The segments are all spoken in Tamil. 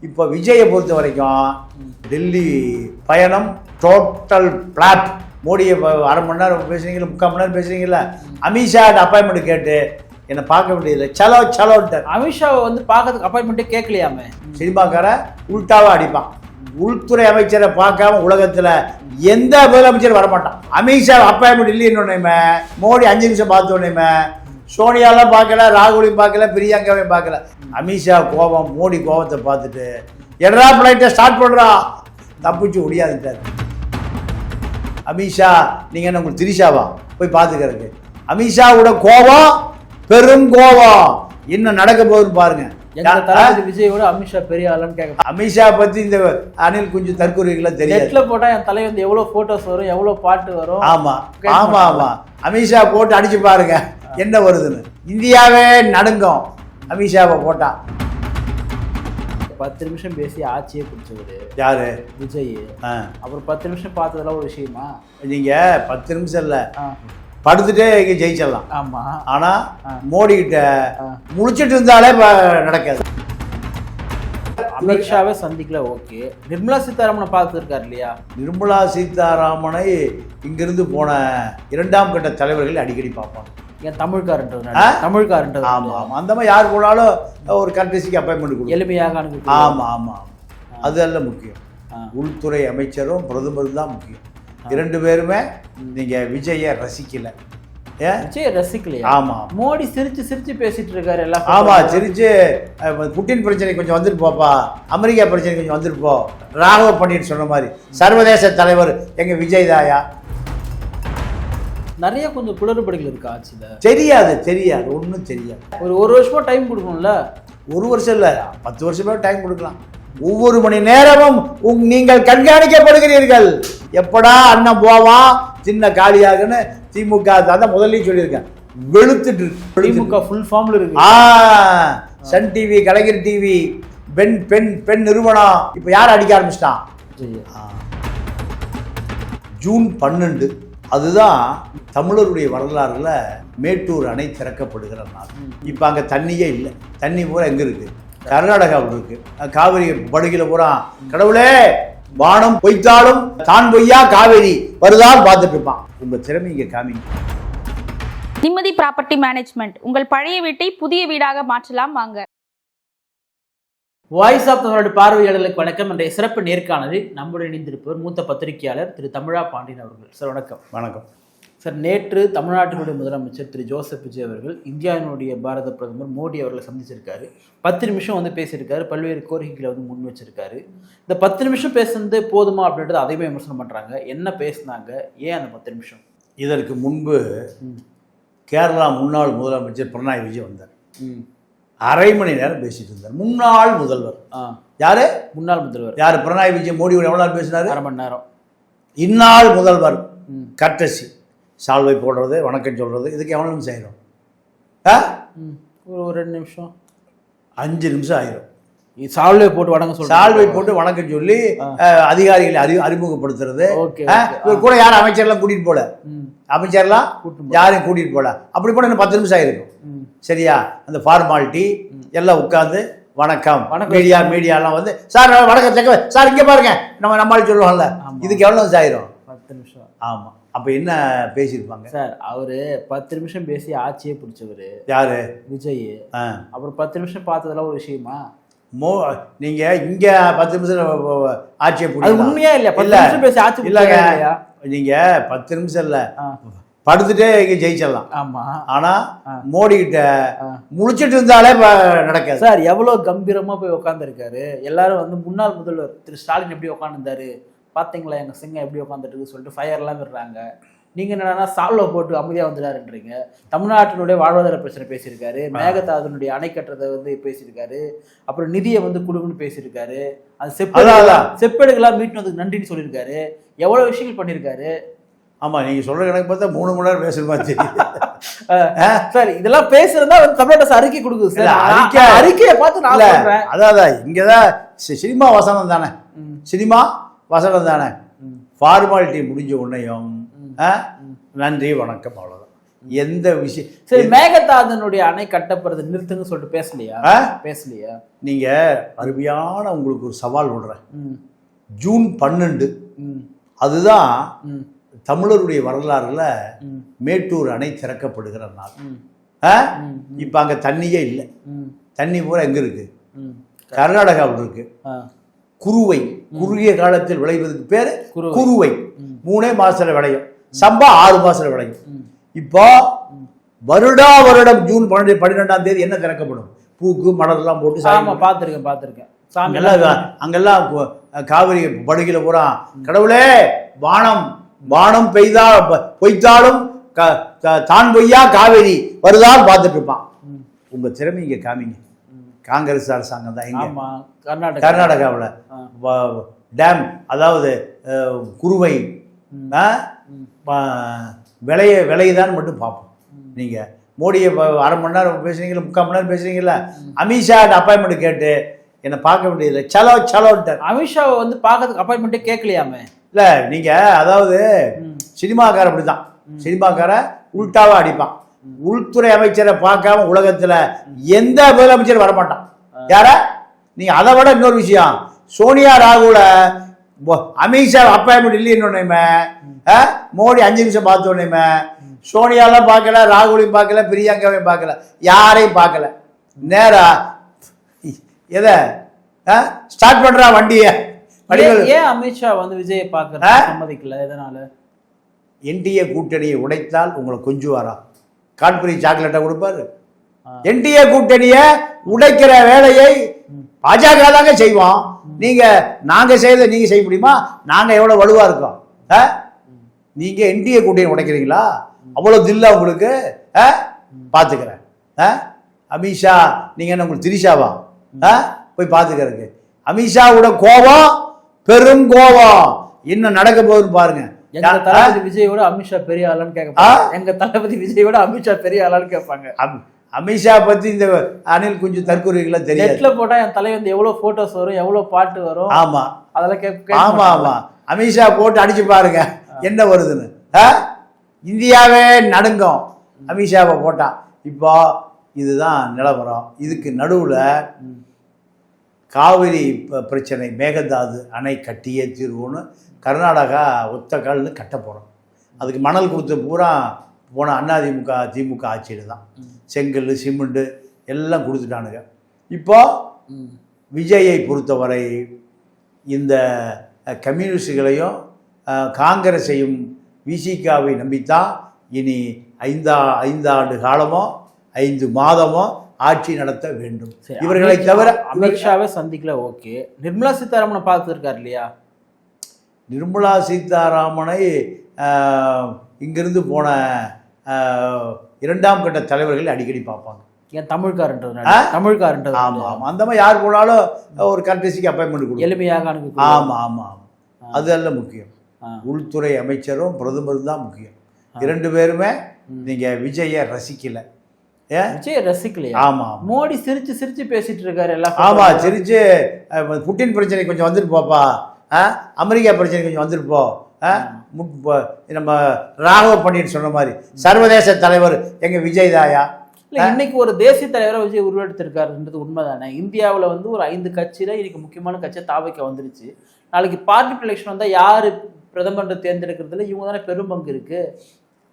இப்போ விஜயை பொறுத்த வரைக்கும் டெல்லி பயணம் டோட்டல் பிளாட். மோடியை அரை மணி நேரம் பேசுறீங்களா, 3/4 மணி நேரம் பேசுறீங்களா, அமித்ஷா அப்பாயின்மெண்ட் கேட்டு என்னை பார்க்க முடியல, சலோன்ட்டு. அமித்ஷாவை வந்து பார்க்கறதுக்கு அப்பாயின்மெண்ட்டே கேட்கலையாமே. சினிமாக்கார உள்டாவா அடிப்பான். உள்துறை அமைச்சரை பார்க்காம உலகத்தில் எந்த முதலமைச்சர் வரமாட்டான். அமித்ஷா அப்பாயின்மெண்ட் இல்லைன்னு மோடி 5 நிமிஷம் பார்த்தோன்னே சோனியாலாம் பார்க்கல, ராகுலையும் பார்க்கல, பிரியங்காவையும் பார்க்கல. அமித்ஷா கோபம், மோடி கோபத்தை பார்த்துட்டு எடரா ஃப்ளைட்டை ஸ்டார்ட் பண்ணுறா, தப்பிச்சு முடியாதுட்டார். அமித்ஷா நீங்கள் என்ன உங்களுக்கு திரிஷாவா போய் பார்த்துக்கிறதுக்கு? அமித்ஷாவோட கோபம் பெரும் கோபம். என்ன நடக்க போகுதுன்னு பாருங்க. விஜயோட அமித்ஷா பெரிய ஆளுன்னு கேட்க. அமித்ஷா பத்தி இந்த அனில் குஞ்சு தற்கொலைகள்லாம் தெரியும். நெட்ல போட்டா என் தலை வந்து எவ்வளவு போட்டோஸ் வரும், எவ்வளவு பாட்டு வரும். ஆமா ஆமா ஆமா, அமித்ஷா போட்டு அடிச்சு பாருங்க என்ன வருதுன்னு. இந்தியாவே நடுங்கும் அமித்ஷாவை போட்டா. 10 நிமிஷம் பேசி ஆட்சியே பிடிச்சவரு யாரு? விஜய். அப்புறம் 10 நிமிஷம் பார்த்ததெல்லாம் ஒரு விஷயமா? நீங்க 10 நிமிஷம் இல்ல, படுத்துட்டே இங்கே ஜெயிச்சிடலாம். ஆமா, ஆனா மோடி கிட்ட முடிச்சிட்டு இருந்தாலே நடக்காது. அமித்ஷாவே சந்திக்கல, ஓகே. நிர்மலா சீதாராமனை பார்த்துருக்காரு இல்லையா? நிர்மலா சீதாராமனை இங்கிருந்து போன 2ஆம் கட்ட தலைவர்கள் அடிக்கடி பார்ப்பாங்க. ஏன் தமிழ்காரன்றது? ஆமா ஆமா, அந்த மாதிரி யார் போனாலும் ஒரு கர்டசிக்கு அப்பாயின்மெண்ட் கொடுக்கும், எளிமையாக அனுப்பி. ஆமா ஆமா, அதெல்லாம் முக்கியம். உள்துறை அமைச்சரும் பிரதமரும் தான் முக்கியம். 2 பேருமே நீங்க விஜயை ரசிக்கல. விஜய் ரசிக்கலையா? ஆமா, மோடி சிரிச்சு பேசிட்டு இருக்காரு எல்லாம். ஆமா, சிரிச்சு புட்டின் பிரச்சனை கொஞ்சம் வந்துட்டு போப்பா, அமெரிக்கா பிரச்சனை கொஞ்சம் வந்துட்டு போ, ராகவ பண்டிட் சொன்ன மாதிரி சர்வதேச தலைவர் எங்க விஜய் தாயா. நிறைய கொஞ்சம் குளறுபடிகள் இருக்கு ஆட்சியில. தெரியாது ஒன்றும் தெரியாது. ஒரு வருஷமா டைம் கொடுக்கணும்ல. 1 வருஷம் இல்ல, 10 வருஷமே டைம் கொடுக்கலாம். ஒவ்வொரு மணி நேரமும் நீங்கள் கண்காணிக்கப்படுகிறீர்கள். எப்படா அண்ணன் போவான் சின்ன காலியாகுன்னு திமுக தான் முதல்ல சொல்லியிருக்கேன். வெளுத்துட்டு திமுக ஃபுல் ஃபார்ம்ல இருக்கு. சன் டிவி, கலைஞர் டிவி, பெண் நிறுவனம் இப்ப யார் அடிக்க ஆரம்பிச்சிட்டான்? ஜூன் 12 அதுதான் தமிழருடைய வரலாறுல மேட்டூர் அணை திறக்கப்படுகிற நாள். இப்ப அங்க தண்ணியே இல்லை. தண்ணி பூரா எங்க இருக்கு? கர்நாடகாவில் இருக்கு. காவிரி படுகையில பூரா கடவுளே வானம் பொய்த்தாலும் தான் பொய்யா காவேரி வருதான் பார்த்துட்டு இருப்பான். உங்க திறமை இங்க காமிங்க. நிம்மதி ப்ராப்பர்ட்டி மேனேஜ்மெண்ட், உங்கள் பழைய வீட்டை புதிய வீடாக மாற்றலாம் வாங்க. வாய்ஸ் ஆஃப் தமிழோட பார்வையாளர்களுக்கு வணக்கம். என்ற சிறப்பு நேர்காணலில் நம்முடைய இணைந்திருப்பவர் மூத்த பத்திரிகையாளர் திரு தமிழா பாண்டியன் அவர்கள். சார் வணக்கம். வணக்கம் சார். நேற்று தமிழ்நாட்டினுடைய முதலமைச்சர் திரு ஜோசப் விஜய் அவர்கள் இந்தியாவினுடைய பாரத பிரதமர் மோடி அவர்களை சந்திச்சிருக்காரு. 10 நிமிஷம் வந்து பேசியிருக்காரு. பல்வேறு கோரிக்கைகளை வந்து முன் வச்சிருக்காரு. இந்த 10 நிமிஷம் பேசுனது போதுமா அப்படின்றது அதையுமே விமர்சனம் பண்றாங்க. என்ன பேசினாங்க, ஏன் அந்த 10 நிமிஷம்? இதற்கு முன்பு கேரளா முன்னாள் முதலமைச்சர் பினராயி விஜய் வந்தார். அரை மணி நேரம் பேசிட்டு இருந்தார். முன்னாள் முதல்வர் யாரு? முன்னாள் முதல்வர் யாரு? பினராயி விஜய் மோடியோட எவ்வளவு நேரம் பேசினாரு? அரை மணி நேரம். இந்நாள் முதல்வர் கர்டசி சால்வை போடுறது, வணக்கம் சொல்றது, இதுக்கு எவ்வளவு நிமிஷம் ஆயிரும்? ஒரு 2 நிமிஷம் 5 நிமிஷம் ஆயிரும். சால்வை போட்டு வணக்கம் சொல்றது, சால்வை போட்டு வணக்கம் சொல்லி அதிகாரிகளை அறிமுகப்படுத்துறது. கூட யாரும் அமைச்சர்லாம் கூட்டிட்டு போல, அமைச்சர்லாம் யாரையும் கூட்டிட்டு போல. அப்படி போன 10 நிமிஷம் ஆயிருக்கும். சரியா? அந்த ஃபார்மாலிட்டி எல்லாம் உட்கார்ந்து வணக்கம் மீடியாலாம் வந்து சார் வணக்கம் சார் இங்க பாருங்க நம்மளால சொல்லுவாங்கல்ல, இதுக்கு எவ்வளவு நிமிஷம் ஆயிரும்? 10 நிமிஷம். ஆமா. அப்ப என்ன பேசியிருப்பாங்க சார்? அவரு 10 நிமிஷம் பேசி ஆட்சியே பிடிச்சவரு யாரு? விஜய். அப்புறம் 10 நிமிஷம் பார்த்ததெல்லாம் ஒரு விஷயமா? நீங்க இங்க 10 நிமிஷம் ஆட்சியை பிடிச்சது உண்மையா இல்லையா? 10 நிமிஷம் பேசி ஆட்சி இல்லங்க. நீங்க 10 நிமிஷம் இல்ல, படுத்துட்டே இங்க ஜெயிச்சிடலாம். ஆமா. ஆனா மோடி கிட்ட முடிச்சிட்டு இருந்தாலே நடக்காது. சார் எவ்வளவு கம்பீரமா போய் உட்காந்துருக்காரு. எல்லாரும் வந்து முன்னாள் முதல்வர் திரு ஸ்டாலின் எப்படி உட்காந்துருந்தாரு பாத்தீங்களா, எங்க சிங்கம் எப்படி உட்காந்துட்டு சொல்லிட்டு ஃபயர் எல்லாம் விடுறாங்க. நீங்க என்னன்னா சால்வை போட்டு அமைதியா வந்துடாருன்றீங்க. தமிழ்நாட்டினுடைய வாழ்வாதார பிரச்சனை பேசியிருக்காரு. மேகதாதுனுடைய அணை கட்டுறதை வந்து பேசியிருக்காரு. அப்புறம் நிதியை வந்து கொடுக்குன்னு பேசியிருக்காரு. அது செப்பேடுகளா மீட்டினதுக்கு நன்றின்னு சொல்லியிருக்காரு. எவ்வளவு விஷயங்கள் பண்ணியிருக்காரு. ஆமா, நீங்க சொல்ற கணக்கு பார்த்தா 3 மணி நேரம் பேசுற மாதிரி சார். இதெல்லாம் பேசுறதா வந்து தமிழ்நாடு அறிக்கை கொடுக்குது சார். அறிக்கையை பார்த்து நான் சொல்றேன். அதான் இங்கதான் சினிமா வசனம் தானே, சினிமா வசனம் தானே. ஃபார்மாலிட்டி முடிஞ்ச உடனேயும் நன்றி வணக்கம் அவ்வளவுதான். எந்த விஷயம். சரி, மேகதாதுனுடைய அணை கட்டப்படுறது நிறுத்துன்னு சொல்லிட்டு பேசலையா? நீங்க அருமையான உங்களுக்கு ஒரு சவால் விடுறேன். ஜூன் 12 அதுதான் தமிழருடைய வரலாறுல மேட்டூர் அணை திறக்கப்படுகிற நாள். இப்ப அங்க தண்ணியே இல்லை. தண்ணி பூரா எங்க இருக்கு? கர்நாடகாவில் இருக்கு. குருவை, குறுகிய காலத்தில் விளைவதற்கு பேரு குருவை. 3 மாசத்துல விளையும். சம்பா 6 மாசத்துல விளையும். இப்போ வருடம் ஜூன் 12ஆம் தேதி என்ன திறக்கப்படும்? பூக்கு மலர்லாம் போட்டு பார்த்துருக்கேன். அங்கெல்லாம் காவிரி படுகையில பூரா கடவுளே வானம் பொய்த்தாலும் தான் பொய்யா காவேரி வருதான்னு பார்த்துட்டு இருப்பான். உங்க திறமை இங்க காமிங்க. காங்கிரஸ் அரசாங்கம் தான் இங்க கர்நாடகாவில் டேம், அதாவது குருவை விளையுதான்னு மட்டும் பார்ப்போம். நீங்க மோடியை 1/2 மணி நேரம் பேசுறீங்களா, 3/4 மணி நேரம் பேசுறீங்களா? அமித்ஷா அப்பாயின்மெண்ட் கேட்டு என்னை பார்க்க வேண்டியது சலோன்ட்டு. அமித்ஷாவை வந்து பார்க்கறதுக்கு அப்பாயின்மெண்ட்டே கேட்கலையாமே. இல்லை நீங்க அதாவது சினிமாக்கார அப்படிதான். சினிமாக்கார உள்டாவா அடிப்பான். உள்துறை அமைச்சரை பார்க்காம உலகத்துல எந்த முதலமைச்சர் வரமாட்டான். யார நீங்க அதை விட இன்னொரு விஷயம், சோனியா ராகுல அமித்ஷா அப்பாயின்மெண்ட் இல்லைன்னு மோடி 5 நிமிஷம் பார்த்தோன்னே சோனியாலாம் பார்க்கல, ராகுலையும் பார்க்கல, பிரியங்காவையும் பார்க்கல, யாரையும் பார்க்கல. நேரா எதை ஸ்டார்ட் பண்றா வண்டிய. ஏன் அமித்ஷா வந்து விஜயை பார்க்க சம்மதிக்கல? எதனால? என்டிஏ கூட்டணியை உடைத்தால் உங்களை கொஞ்சுவாரா? காட்புரி சாக்லேட்டை கொடுப்பாரு. என்டிஏ கூட்டணியை உடைக்கிற வேலையை பாஜக தாங்க செய்வோம். நாங்க செய்த நீங்க செய்ய முடியுமா? நாங்க எவ்வளவு வலுவா இருக்கோம். நீங்க என்டிஏ கூட்டணி உடைக்கிறீங்களா? அவ்வளவு தில்லா உங்களுக்கு? பாத்துக்கிறேன். அமித்ஷா நீங்க என்ன உங்களுக்கு திரிஷாவா? போய் பாத்துக்கிறதுக்கு. அமித்ஷாவோட கோபம் பெரும் கோபம். என்ன நடக்க போகுதுன்னு பாருங்க. எங்க தளபதி விஜயோட அமித்ஷா பெரிய ஆளான்னு கேட்பாங்க. எங்க தளபதி விஜயோட அமித்ஷா பெரிய ஆளான்னு கேட்பாங்க. அமித்ஷா பத்தி இந்த அனில் கொஞ்சம் தற்கொலைகளா தெரியும். நெட்ல போட்டா என் தலை வந்து எவ்வளவு போட்டோஸ் வரும், எவ்வளவு பாட்டு வரும். ஆமா அதெல்லாம் ஆமா. அமித்ஷா போட்டு அடிச்சு பாருங்க என்ன வருதுன்னு. இந்தியாவே நடுங்கும் அமித்ஷாவை போட்டா. இப்போ இதுதான் நிலவரம். இதுக்கு நடுவுல காவிரி பிரச்சனை, மேகதாது அணை கட்டியே தீர்வுன்னு கர்நாடகா ஒத்த கால்னு கட்ட போகிறோம். அதுக்கு மணல் கொடுத்த பூரா போன அதிமுக திமுக ஆட்சியில் தான். செங்கல் சிமெண்ட்டு எல்லாம் கொடுத்துட்டானுங்க. இப்போ விஜயை பொறுத்தவரை இந்த கம்யூனிஸ்டுகளையும் காங்கிரஸையும் விசிகாவை நம்பித்தான் இனி 5 ஆண்டு காலமோ 5 மாதமோ ஆட்சி நடத்த வேண்டும். இவர்களை தவிர அமித்ஷாவை சந்திக்கல. ஓகே, நிர்மலா சீதாராமனை பார்த்துருக்காரு இல்லையா? நிர்மலா சீதாராமனை இங்கிருந்து போன 2ஆம் கட்ட தலைவர்கள் அடிக்கடி பார்ப்பாங்க. ஏன் தமிழ்காரன்றது? ஆமாம், அந்த மாதிரி யார் போனாலும் ஒரு கர்டசிக்கு அப்பாயின்மெண்ட் கொடுக்கும், எளிமையாக அனுப்பி. ஆமாம். அதெல்லாம் முக்கியம். உள்துறை அமைச்சரும் பிரதமரும் தான் முக்கியம். 2 பேருமே நீங்க விஜயை ரசிக்கல. விஜய் ரசிக்கலையா? ஆமா, மோடி சிரிச்சு பேசிட்டு இருக்காரு எல்லாம். ஆமா, சிரிச்சு புட்டின் பிரச்சனை கொஞ்சம் வந்துட்டு போப்பா, அமெரிக்கா பிரச்சனை கொஞ்சம் வந்துட்டு போ, நம்ம ராகவ் பண்ணிட்டு சொன்ன மாதிரி சர்வதேச தலைவர் எங்க விஜய் தாயா. இன்னைக்கு ஒரு தேசிய தலைவரை விஜய் உருவெடுத்திருக்காருன்றது உண்மைதானே? இந்தியாவில் வந்து ஒரு 5 கட்சியில இன்னைக்கு முக்கியமான கட்சியை தாவைக்க வந்துருச்சு. நாளைக்கு பார்ட்டி எலெக்ஷன் வந்தா யாரு பிரதமர் தேர்ந்தெடுக்கிறதுல இவங்க தானே பெரும் பங்கு இருக்கு.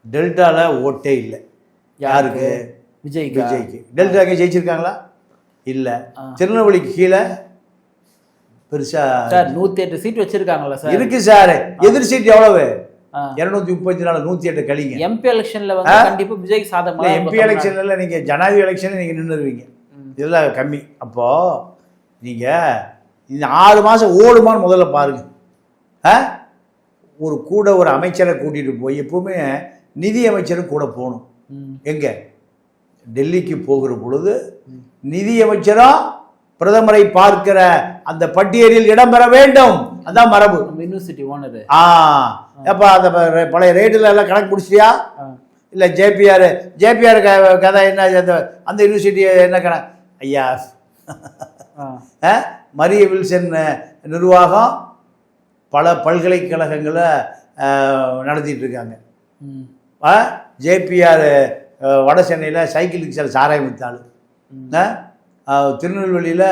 டெல்டால ஓட்டே இல்லை. யாருக்கு? விஜய்க்கு. டெல்டாக்கு ஜெயிச்சிருக்காங்களா? இல்ல. திருநெல்வேலிக்கு கீழே பெருசா 108 சீட் வச்சிருக்காங்களா சார்? இருக்கு சார். எதிர் சீட் எவ்வளவு? 234. 108 கழிங்க. எம்பி எலெக்ஷன்ல வந்து கண்டிப்பா விஜய் சாதகமா. எம்பி எலெக்ஷன்ல நீங்க ஜனாதிபதி எலெக்ஷன்ல நீங்க நின்றுருவீங்க. இதெல்லாம் கம்மி. அப்போ நீங்க இந்த 6 மாசம் ஓடுமான்னு முதல்ல பாருங்க. ஒரு அமைச்சரை கூட்டிட்டு போய், எப்பவுமே நிதி அமைச்சரும் கூட போகணும். எங்க? டெல்லிக்கு போகிற பொழுது நிதி அமைச்சரும் பிரதமரை பார்க்கிற அந்த பட்டியலில் இடம்பெற வேண்டும். அதான் மரபு. University owner. அப்ப அந்த பழைய ரேட்டுல எல்லாம் கணக்கு முடிச்சியா? இல்ல ஜேபிஆர் கதை என்ன? அந்த யூனிவர்சிட்டி என்ன கணக்கு? ஐயா, மரிய வில்சன் நிர்வாகம் பல பல்கலைக்கழகங்களை நடத்திட்டு இருக்காங்க. ஜேபிஆர் வட சென்னையில் சைக்கிள் ரிக்ஷாவில் சாராயம் வித்தாள், திருநெல்வேலியில்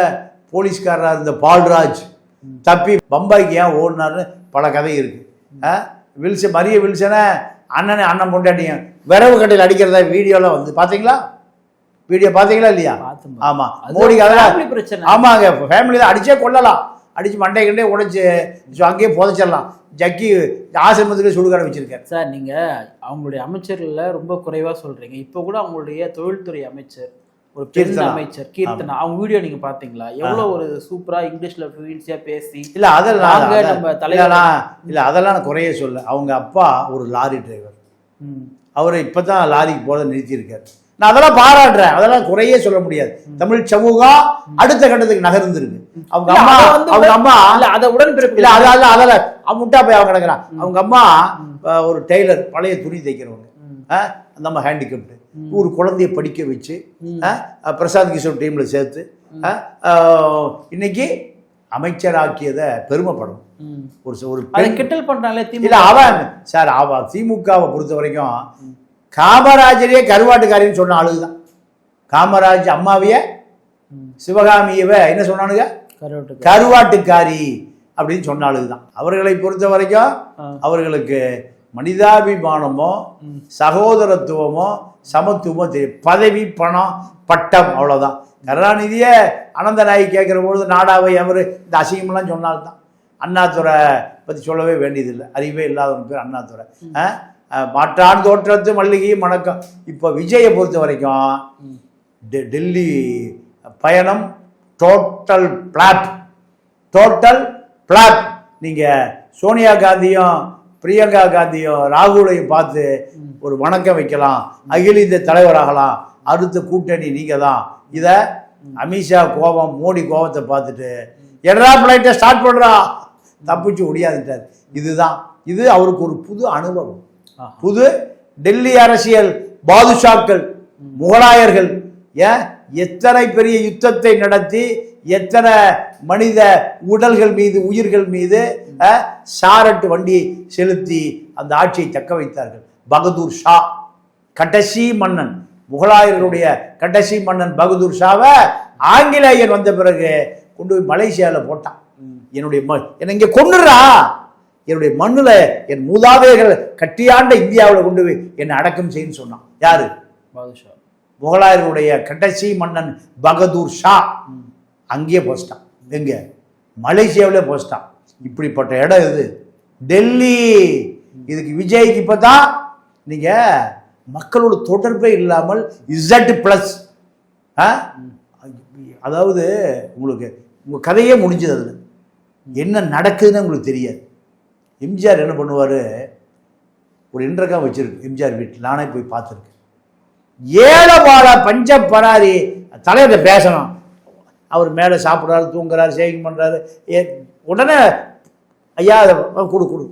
போலீஸ்காரராக இருந்த பால்ராஜ் தப்பி பம்பாய்க்கு ஏன் ஓடினார்னு பல கதை இருக்குது. வில்சன் மரிய வில்சனை அண்ணன் பொண்டாட்டிங்க விரவு கட்டையில் அடிக்கிறதா வீடியோலாம் வந்து பார்த்தீங்களா? வீடியோ பார்த்தீங்களா இல்லையா? ஆமாம், மோடிக்கு அதெல்லாம் பிரச்சனை. ஆமாங்க, ஃபேமிலி தான் அடிச்சே கொள்ளலாம், அடித்து மண்டை கண்டே உடைச்சி அங்கேயே புதைச்சிடலாம். ஜக்கி ஆசிரமத்துக்கு சுடுகாடு வச்சிருக்காரு. சார் நீங்கள் அவங்களுடைய அமைச்சர்களில் ரொம்ப குறைவாக சொல்கிறீங்க. இப்போ கூட அவங்களுடைய தொழில்துறை அமைச்சர் ஒரு பெண் அமைச்சர் கீர்த்தனா, அவங்க வீடியோ நீங்க பாத்தீங்களா? எவ்வளவு ஒரு சூப்பரா இங்கிலீஷ்ல ஃப்ளூயன்சியா பேசி. இல்ல அதெல்லாம் நம்ம தலைவர் இல்ல அதெல்லாம் நான் குறைய சொல்ல. அவங்க அப்பா ஒரு லாரி டிரைவர், அவரை இப்பதான் லாரிக்கு போறதை நிறுத்தியிருக்காரு. நான் அதெல்லாம் பாராட்டுறேன், அதெல்லாம் குறையே சொல்ல முடியாது. தமிழ் சமூகம் அடுத்த கட்டத்துக்கு நகர்ந்துருக்கு. அவங்க அம்மா அதை உடன்பிறப்பு இல்ல அதெல்லாம் முட்டா போய் அவங்க கிடக்குறான். அவங்க அம்மா ஒரு டெய்லர், பழைய துணி தைக்கிறவங்க. அந்த அம்மா ஹேண்டிகேப்டு. ஒரு குழந்தைய படிக்க வச்சு பிரசாந்த் கிஷோர் டீம்ல சேர்த்து இன்னைக்கு அமைச்சராக்கியதை பெருமைப்படும். ஒரு கிண்டல் பண்றாங்களே இல்ல அவன் சார், அவன் திமுகவை பொறுத்த வரைக்கும் காமராஜரே கருவாட்டுக்காரின்னு சொன்ன ஆளுதான். காமராஜ் அம்மாவைய சிவகாமியவை என்ன சொன்னானுங்க? கருவாட்டுக்காரி அப்படின்னு சொன்ன ஆளுதான். அவர்களை பொறுத்த வரைக்கும் அவர்களுக்கு மனிதாபிமானமோ சகோதரத்துவமோ சமத்துவமோ தெரியும். பதவி, பணம், பட்டம், அவ்வளோதான். கருணாநிதியை அனந்த நாயகி கேட்குற பொழுது நாடாவை அவர் இந்த அசிங்கமெல்லாம் சொன்னால்தான். அண்ணாதுரை பற்றி சொல்லவே வேண்டியதில்லை, அறிவே இல்லாதவன் பேர் அண்ணாதுரை. மாற்றான் தோற்றத்து மல்லிகை வணக்கம். இப்போ விஜயை பொறுத்த வரைக்கும் டெல்லி பயணம் டோட்டல் பிளாப். நீங்கள் சோனியா காந்தியும் பிரியங்கா காந்தியும் ராகுலையும் பார்த்து ஒரு வணக்கம் வைக்கலாம், அகில இந்திய தலைவராகலாம், அடுத்த கூட்டணி நீங்கள் தான். இதை அமித்ஷா கோபம், மோடி கோபத்தை பார்த்துட்டு எடரா பிளைட்டை ஸ்டார்ட் பண்ணுறா, தப்பிச்சு முடியாதுட்டார். இது அவருக்கு ஒரு புது அனுபவம். புது டெல்லி அரசியல் பாதுஷாக்கள், முகலாயர்கள் எத்தனை பெரிய யுத்தத்தை நடத்தி எத்தனை மனித உடல்கள் மீது, உயிர்கள் மீது சாரட்டு வண்டியை செலுத்தி அந்த ஆட்சியை தக்க வைத்தார்கள். பகதூர் ஷா கடைசி மன்னன், முகலாயர்களுடைய கடைசி மன்னன் பகதூர் ஷாவை ஆங்கிலேயன் வந்த பிறகு கொண்டு போய் மலேசியாவில் போட்டான். என்னை இங்கே கொண்டுறா, என்னுடைய மண்ணுல என் மூதாதையர்கள் கட்டியாண்ட இந்தியாவில் கொண்டு போய் என்னை அடக்கம் செய்யுன்னு சொன்னான். யாரு? பாதுஷா. முகலாயர்களுடைய கடைசி மன்னன் பகதூர் ஷா அங்கேயே போஸ்டான். எங்க? மலேசியாவிலே போஸ்டான். இப்படிப்பட்ட இடம் இது டெல்லி. இதுக்கு விஜய்க்கு இப்பதான் நீங்க மக்களோட தொடர்பே இல்லாமல் Z+, அதாவது உங்களுக்கு உங்க கதையே முடிஞ்சது. அதுல என்ன நடக்குதுன்னு உங்களுக்கு தெரியாது. எம்ஜிஆர் என்ன பண்ணுவார், ஒரு இன்டர்காம் வச்சிருக்கு எம்ஜிஆர் வீட்டில், நானே போய் பார்த்துருக்கேன். ஏழபால பஞ்ச பராரி தலைவர்கிட்ட பேசணும். அவர் மேலே சாப்பிட்றாரு, தூங்குறாரு, சேவிங் பண்ணுறாரு. உடனே ஐயா கொடு,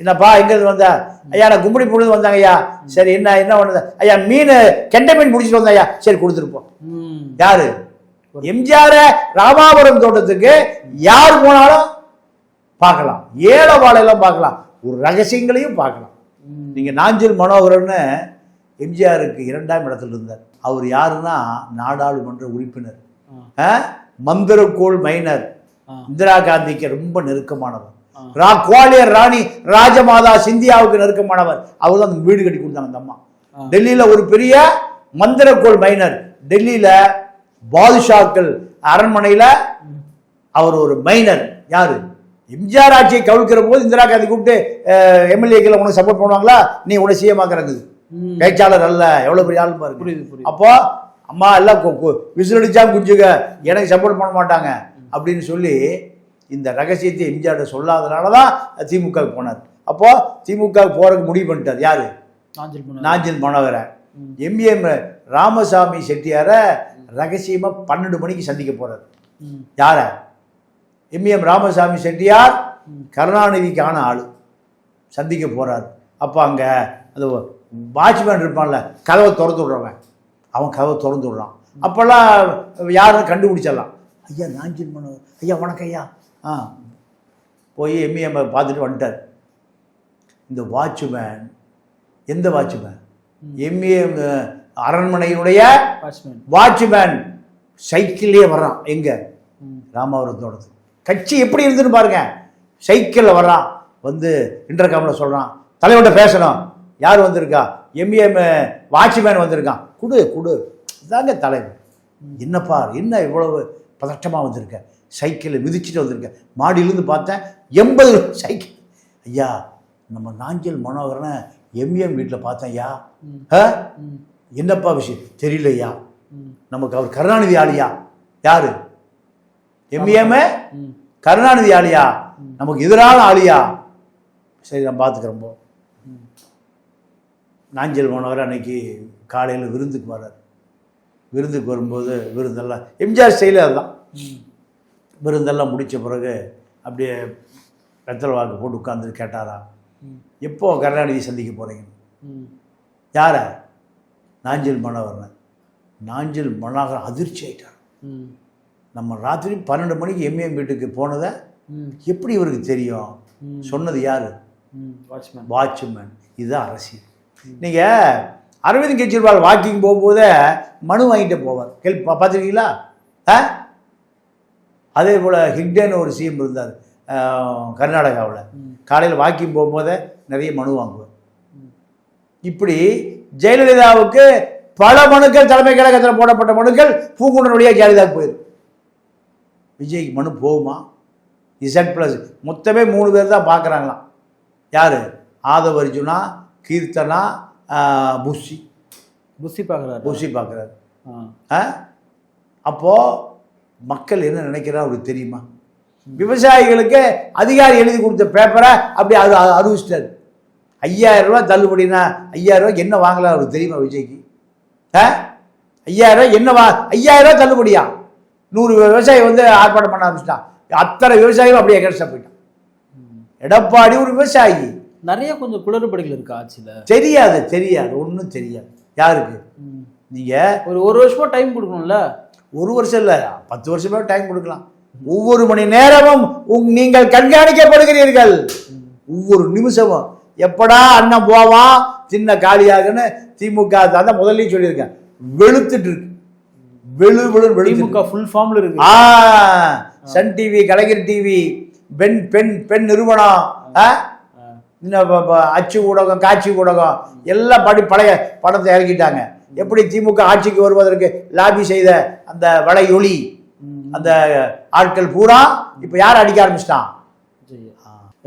என்னப்பா எங்கேருந்து வந்தா? ஐயா நான் கும்படி பொழுது வந்தாங்க ஐயா. சரி என்ன பண்ணுது? ஐயா மீன் கெண்டை மீன் பிடிச்சிட்டு வந்தா ஐயா. சரி கொடுத்துருப்போம். யாரு? எம்ஜிஆர் ராமாபுரம் தோட்டத்துக்கு யார் போனாலும் பார்க்கலாம், ஏழவாளையெல்லாம் பார்க்கலாம், ஒரு ரகசியங்களையும் பார்க்கலாம். நீங்க நாஞ்சில் மனோகரன்னு எம்ஜிஆருக்கு 2ஆம் இடத்துல இருந்தார். அவர் யாருன்னா நாடாளுமன்ற உறுப்பினர், மந்திரக்கோள் மைனர், இந்திரா காந்திக்கு ரொம்ப நெருக்கமானவர், குவாலியர் ராணி ராஜமாதா சிந்தியாவுக்கு நெருக்கமானவர். அவர் தான் வீடு கட்டி கொடுத்தாங்க அந்த அம்மா. டெல்லியில ஒரு பெரிய மந்திரக்கோள் மைனர். டெல்லியில பாதுஷாக்கள் அரண்மனையில அவர் ஒரு மைனர். யாரு? எம்ஜிஆர் ஆட்சியை கவிழ்க்கிற போது இந்திரா காந்தி கூப்பிட்டு எம்எல்ஏக்கள் உனக்கு சப்போர்ட் பண்ணுவாங்களா, நீ உன சிஎமாக்குறது, பேச்சாளர் அல்ல, எவ்வளவு பெரிய ஆள் பாருங்க. அப்போ அம்மா எல்லாம் விசில் அடிச்சா குஞ்சுங்க, எனக்கு சப்போர்ட் பண்ண மாட்டாங்க அப்படின்னு சொல்லி இந்த ரகசியத்தை எம்ஜிஆர் சொல்லாதனாலதான் திமுக போனார். அப்போ திமுக போறதுக்கு முடிவு பண்ணிட்டார். யாரு? நாஞ்சில் மனோகர. எம்ஏஎம் ராமசாமி செட்டியார ரகசியமா 12 மணிக்கு சந்திக்க போறார். யார? எம்ஏஎம் ராமசாமி செட்டியார் கருணாநிதிக்கான ஆளு சந்திக்க போறார். அப்போ அங்க அந்த வாட்ச்மேன் இருப்பான்ல, கதவை திறந்து விடுறவன், அவன் கதவை திறந்து விடுறான். அப்பெல்லாம் யாரும் கண்டுபிடிச்சிடலாம். ஐயா நாஞ்சில் மனோகர் ஐயா, வணக்கம் ஐயா. போய் எம்ஏஎம் பார்த்துட்டு வந்துட்டார். இந்த வாட்ச்மேன் எந்த வாட்ச்மேன்? எம்ஏஎம் அரண்மனையினுடைய வாட்ச்மேன் வாட்ச்மேன் சைக்கிள்லேயே வர்றான். எங்க ராமவரத்தோடது கட்சி எப்படி இருந்துன்னு பாருங்க. சைக்கிளில் வர்றான், வந்து இன்டர்காமில் சொல்கிறான், தலைவர்கிட்ட பேசணும். யார் வந்திருக்கா? எம்ஏஎம் வாட்ச்மேன் வந்திருக்கான். குடு குடு இதாங்க தலைவர். என்னப்பா என்ன இவ்வளவு பதட்டமாக வந்திருக்க? சைக்கிளை மிதிச்சுட்டு வந்திருக்க. மாடியிலேருந்து பார்த்தேன் 80 சைக்கிள். ஐயா நம்ம நாஞ்சில் மனோகரனை எம்ஏஎம் வீட்டில் பார்த்தேன் ஐயா. என்னப்பா விஷயம்? தெரியலையா? நமக்கு அவர் கருணாநிதி ஆளியா? யாரு? எம்ஏஎம் கருணாநிதி ஆளியா? நமக்கு எதிரான ஆளியா? சரி நான் பார்த்துக்கிறோம்போ. நாஞ்சில் மனோகர் அன்னைக்கு காலையில் விருந்துக்கு வர்றார். விருந்துக்கு வரும்போது விருந்தெல்லாம் எம்ஜிஆர் ஸ்டைலு அதுதான். விருந்தெல்லாம் முடித்த பிறகு அப்படியே வெத்தலை வாக்கு போட்டு உட்காந்து கேட்டாரா, எப்போ கருணாநிதி சந்திக்க போகிறீங்க? யார? நாஞ்சில் மனோகரன். நாஞ்சில் மனோகரன் அதிர்ச்சி ஆயிட்டார். நம்ம ராத்திரி 12 மணிக்கு எம்ஏஎம் வீட்டுக்கு போனதை எப்படி இவருக்கு தெரியும்? சொன்னது யாரு? வாட்ச்மேன். இதுதான் அரசியல். நீங்கள் அரவிந்த் கெஜ்ரிவால் வாக்கிங் போகும்போதே மனு வாங்கிட்டு போவார். பார்த்துருக்கீங்களா? அதே போல் ஹிக்டேன்னு ஒரு சிஎம் இருந்தார் கர்நாடகாவில். காலையில் வாக்கிங் போகும்போதே நிறைய மனு வாங்குவார். இப்படி ஜெயலலிதாவுக்கு பல மனுக்கள் தலைமை கழகத்தில் போடப்பட்ட மனுக்கள் பூங்குன்றன் வழியாக ஜெயலலிதாவுக்கு போயிடும். விஜய்க்கு மனு போகுமா? Z+ மொத்தமே 3 பேர் தான் பார்க்குறாங்களாம். யார்? ஆதவ் அர்ஜுனா, கீர்த்தனா, புஷி பார்க்குறாரு. அப்போது மக்கள் என்ன நினைக்கிறா அவருக்கு தெரியுமா? விவசாயிகளுக்கு அதிகாரி எழுதி கொடுத்த பேப்பரை அப்படி அது அறிவிச்சிட்டாரு. 5000 ரூபா தள்ளுபடினா 5000 ரூபாய்க்கு என்ன வாங்கலாம் அவருக்கு தெரியுமா? விஜய்க்கு 5000 ரூபாய் என்ன 5000 ரூபா தள்ளுபடியா? 100 விவசாயி வந்து ஆர்ப்பாட்டம் பண்ண ஆரம்பிச்சிட்டான். அத்தனை விவசாயிகளும் அப்படியே எகஸ்ட்ரா போயிட்டான். எடப்பாடி ஒரு விவசாயி. நிறைய கொஞ்சம் குளறுபடிகள் இருக்கு ஆட்சியில். தெரியாது ஒன்றும் தெரியாது யாருக்கு. நீங்கள் ஒரு வருஷமா டைம் கொடுக்கணும்ல. 1 வருஷம் இல்லை, 10 வருஷமே டைம் கொடுக்கலாம். ஒவ்வொரு மணி நேரமும் நீங்கள் கண்காணிக்கப்படுகிறீர்கள். ஒவ்வொரு நிமிஷமும் எப்படா அண்ணன் போவான் சின்ன காலியாகன்னு திமுக தான் முதல்ல சொல்லியிருக்கேன். வெளுத்துட்டு இருக்கு. திமுக ஃபுல் ஃபார்ம்ல இருக்கு. சன் டிவி, கலைஞர் டிவி, பெண் நிறுவனம், அச்சு ஊடகம், காட்சி ஊடகம் எல்லாம் பழைய படத்தை இறக்கிட்டாங்க. எப்படி திமுக ஆட்சிக்கு வருவதற்கு லாபி செய்த அந்த வளையொலி அந்த ஆட்கள் பூரா இப்ப யார் அடிக்க ஆரம்பிச்சிட்டான்?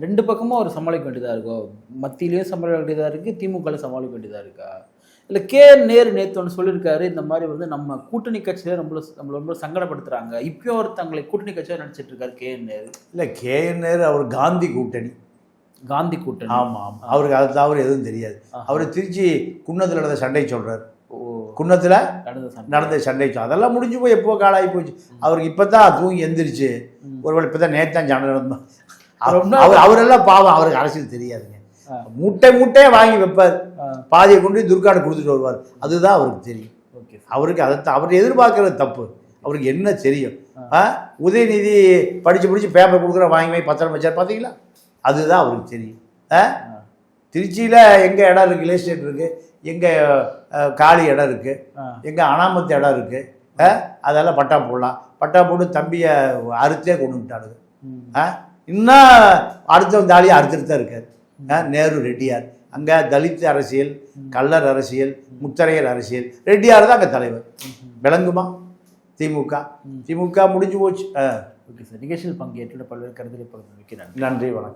2 பக்கமும் அவர் சமாளிக்க வேண்டியதா இருக்கும். மத்தியிலையும் சமாளிக்க வேண்டியதா இருக்கு, திமுக சமாளிக்க வேண்டியதா இருக்கா? இல்லை நேரு நேற்று ஒன்று சொல்லியிருக்காரு, இந்த மாதிரி வந்து நம்ம கூட்டணி கட்சியில நம்மள ரொம்ப சங்கடப்படுத்துறாங்க. இப்பயும் அவர் தங்களை கூட்டணி கட்சியாக நினச்சிட்டு இருக்காரு நேரு. இல்லை நேரு அவர் காந்தி கூட்டணி. ஆமாம், அவருக்கு அதை தவிர எதுவும் தெரியாது. அவர் திருச்சி குன்னத்தில் நடந்த சண்டை சொல்றாரு. குன்னத்தில் நடந்த சண்டை அதெல்லாம் முடிஞ்சு போய் எப்போ காலாகி போச்சு. அவருக்கு இப்போ தான் தூங்கி எந்திரிச்சு ஒருவேளை இப்போ தான் நேற்று சண்டை நடந்தோம். அவரெல்லாம் பாவம், அவருக்கு அரசியல் தெரியாதுங்க. மூட்டையே வாங்கி வைப்பார், பாதியை கொண்டு துர்காடு கொடுத்துட்டு வருவார். அதுதான் அவருக்கு தெரியும். அவருக்கு அவர் எதிர்பார்க்கறது தப்பு. அவருக்கு என்ன தெரியும்? உதயநிதி படித்து பேப்பர் கொடுக்குற வாங்கி பத்திரம் வச்சார் பார்த்தீங்களா? அதுதான் அவருக்கு தெரியும். திருச்சியில் எங்கே இடம் இருக்குது, ரியல் எஸ்டேட் இருக்குது, எங்கே காலி இடம் இருக்குது, எங்கே அனாமத்து இடம் இருக்குது, அதெல்லாம் பட்டா போடலாம். பட்டா போட்டு தம்பியை அறுத்தே கொண்டு விட்டானுங்க. இன்னும் அடுத்த தாலியை அறுத்துட்டு தான் இருக்கார். நேரு ரெட்டியார். அங்கே தலித் அரசியல், கள்ளர் அரசியல், முத்தரையர் அரசியல். ரெட்டியார் தான் அங்கே தலைவர். விளங்குமா? திமுக முடிஞ்சு போச்சு. ஓகே சார், நிகழ்ச்சியில் பங்கேற்று பல்வேறு கருத்துக்களை பகிர்ந்து. நன்றி, வணக்கம்.